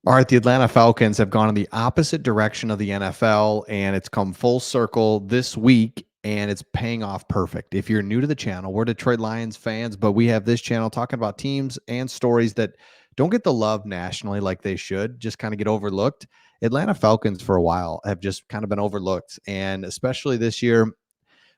All right, the Atlanta Falcons have gone in the opposite direction of the NFL, and it's come full circle this week, and it's paying off perfect. If you're new to the channel, we're Detroit Lions fans, but we have this channel talking about teams and stories that don't get the love nationally like they should, just kind of get overlooked. Atlanta Falcons for a while have just kind of been overlooked, and especially this year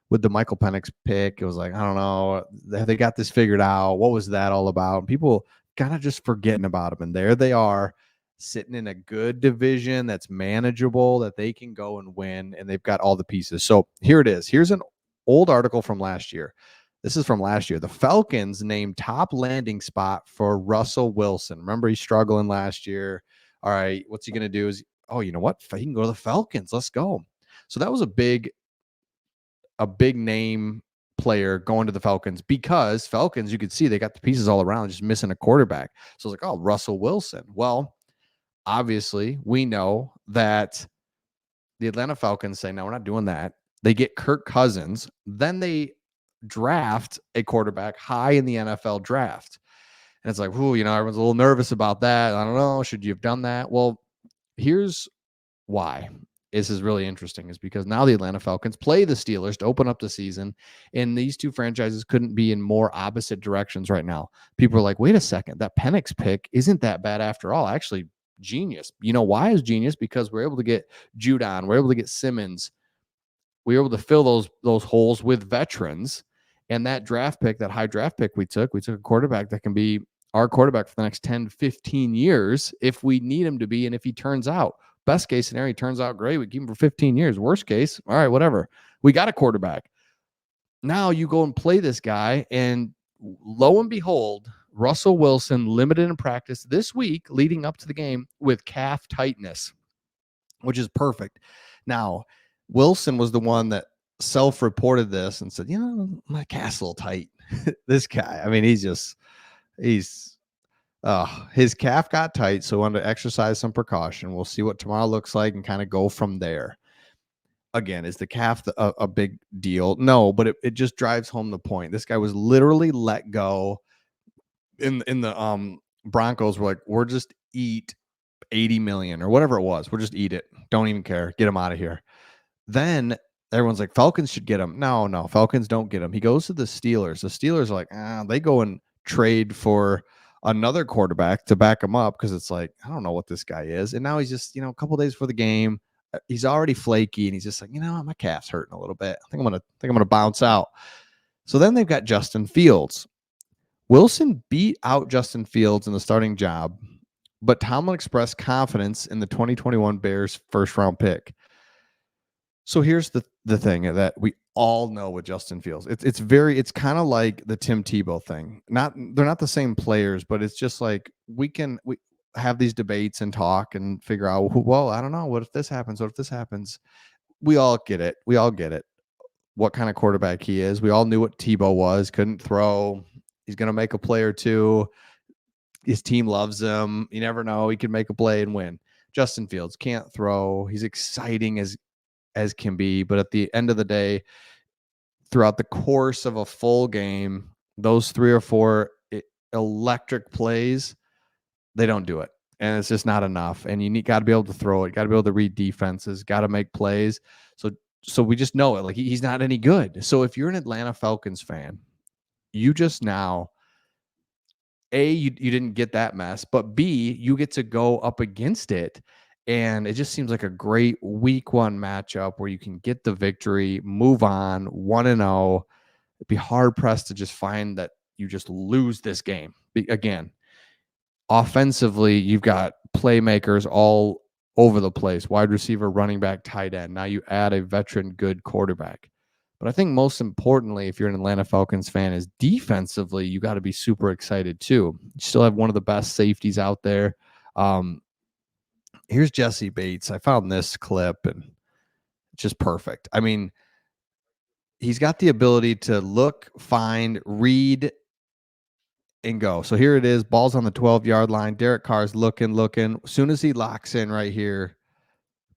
with the Michael Penix pick, it was like, I don't know, have they got this figured out? What was that all about? People kind of just forgetting about them, and there they are sitting in a good division that's manageable that they can go and win, and they've got all the pieces. So here it is. Here's an old article from last year. This is from last year. The Falcons named top landing spot for Russell Wilson. Remember, he's struggling last year. All right, what's he going to do? Is, oh, you know what? He can go to the Falcons. Let's go. So that was a big name player going to the Falcons, because Falcons, you could see they got the pieces all around, just missing a quarterback. So it's like, oh, Russell Wilson. Well, obviously, we know that the Atlanta Falcons say, no, we're not doing that. They get Kirk Cousins. Then they draft a quarterback high in the NFL draft. And it's like, whoo, everyone's a little nervous about that. I don't know. Should you have done that? Well, here's why this is really interesting, is because now the Atlanta Falcons play the Steelers to open up the season, and these two franchises couldn't be in more opposite directions right now. People are like, wait a second, that Penix pick isn't that bad after all. Actually, genius. You know why is genius? Because we're able to get Judon, we're able to get Simmons, we were able to fill those holes with veterans. And that draft pick, that high draft pick we took a quarterback that can be our quarterback for the next 10, 15 years if we need him to be. And if he turns out, best case scenario, he turns out great, we keep him for 15 years. Worst case, all right, whatever. We got a quarterback. Now you go and play this guy, and lo and behold, Russell Wilson limited in practice this week leading up to the game with calf tightness, which is perfect. Now, Wilson was the one that self-reported this and said, my calf's a little tight. This guy, I mean, he's his calf got tight, so he wanted to exercise some precaution. We'll see what tomorrow looks like and kind of go from there. Again, is the calf a big deal? No, but it just drives home the point. This guy was literally let go in the Broncos were like, we're just eat 80 million or whatever it was. We'll just eat it. Don't even care. Get him out of here. Then everyone's like, Falcons should get him. No, Falcons don't get him. He goes to the Steelers. The Steelers are like, they go and trade for another quarterback to back him up, because it's like, I don't know what this guy is. And now he's just, a couple days before the game, he's already flaky, and he's just like, my calf's hurting a little bit. I think I'm gonna bounce out. So then they've got Justin Fields. Wilson beat out Justin Fields in the starting job, but Tomlin expressed confidence in the 2021 Bears first round pick. So here's the thing that we all know with Justin Fields. It's kind of like the Tim Tebow thing. They're not the same players, but it's just like we have these debates and talk and figure out, well, I don't know, what if this happens? What if this happens? We all get it. We all get it. What kind of quarterback he is. We all knew what Tebow was. Couldn't throw. He's going to make a play or two. His team loves him. You never know. He can make a play and win. Justin Fields can't throw. He's exciting as can be, but at the end of the day, throughout the course of a full game, those 3 or 4 electric plays, they don't do it, and it's just not enough. And you got to be able to throw it, got to be able to read defenses, got to make plays. So we just know it. Like, he's not any good. So if you're an Atlanta Falcons fan, you just now, A, you didn't get that mess, but B, you get to go up against it. And it just seems like a great week 1 matchup where you can get the victory, move on 1-0. It'd be hard pressed to just find that you just lose this game. Again, offensively, you've got playmakers all over the place, wide receiver, running back, tight end. Now you add a veteran good quarterback. But I think most importantly, if you're an Atlanta Falcons fan, is defensively, you got to be super excited too. You still have one of the best safeties out there. Here's Jesse Bates. I found this clip, and it's just perfect. I mean, he's got the ability to look, find, read, and go. So here it is. Ball's on the 12-yard line. Derek Carr's looking. As soon as he locks in right here,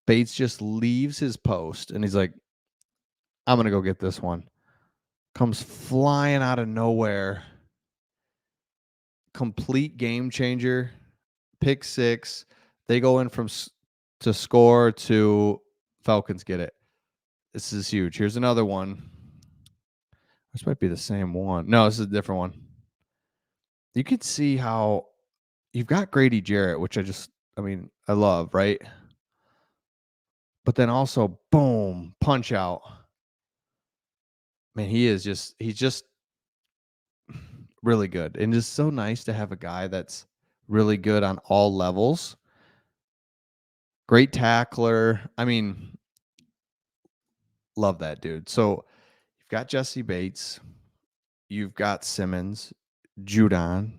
Bates just leaves his post, and he's like, I'm going to go get this one. Comes flying out of nowhere. Complete game changer. Pick 6. They go in from to score to Falcons get it. This is huge. Here's another one. This might be the same one. No, this is a different one. You could see how you've got Grady Jarrett, which I love, right? But then also, boom, punch out. Man, he's just really good. And it's so nice to have a guy that's really good on all levels. Great tackler. Love that dude. So you've got Jesse Bates, you've got Simmons, Judon,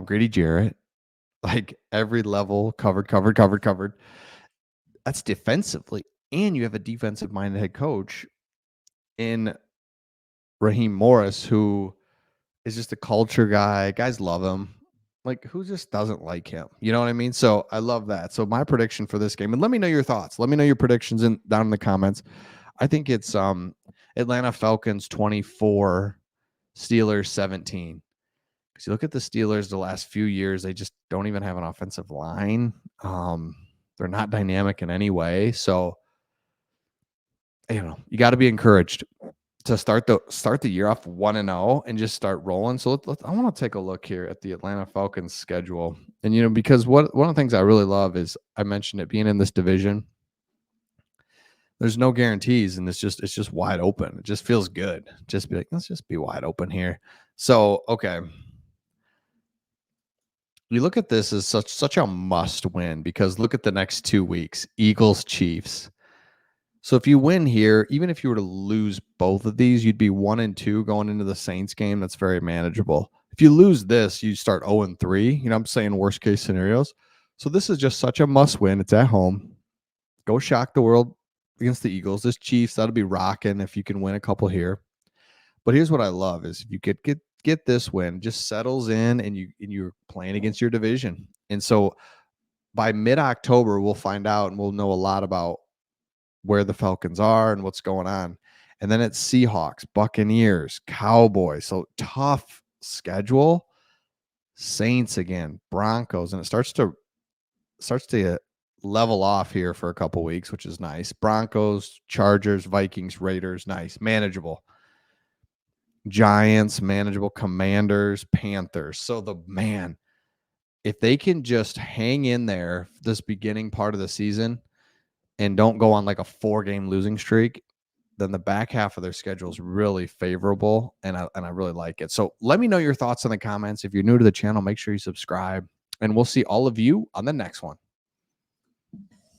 Grady Jarrett, like every level covered, covered, covered, covered. That's defensively. And you have a defensive minded head coach in Raheem Morris, who is just a culture guy. Guys love him. Like, who just doesn't like him? You know what I mean? So I love that. So my prediction for this game, and let me know your thoughts. Let me know your predictions down in the comments. I think it's Atlanta Falcons 24, Steelers 17. Because you look at the Steelers the last few years, they just don't even have an offensive line. They're not dynamic in any way. So, you got to be encouraged to start the year off 1-0 and just start rolling. So I want to take a look here at the Atlanta Falcons schedule. And because one of the things I really love is, I mentioned it, being in this division. There's no guarantees, and it's just wide open. It just feels good. Just be like, let's just be wide open here. So, okay. You look at this as such a must win, because look at the next 2 weeks, Eagles, Chiefs. So if you win here, even if you were to lose both of these, you'd be 1-2 going into the Saints game. That's very manageable. If you lose this, you start 0-3. I'm saying worst case scenarios. So this is just such a must win. It's at home. Go shock the world against the Eagles. This Chiefs, that'll be rocking if you can win a couple here. But here's what I love is, if you get this win, just settles in, and you're playing against your division. And so by mid-October, we'll find out, and we'll know a lot about where the Falcons are and what's going on. And then it's Seahawks, Buccaneers, Cowboys. So tough schedule. Saints again, Broncos, and it starts to level off here for a couple weeks, which is nice. Broncos, Chargers, Vikings, Raiders, nice, manageable. Giants, manageable. Commanders, Panthers. So if they can just hang in there this beginning part of the season and don't go on like a 4-game losing streak, then the back half of their schedule is really favorable, and I really like it. So let me know your thoughts in the comments. If you're new to the channel, make sure you subscribe, and we'll see all of you on the next one.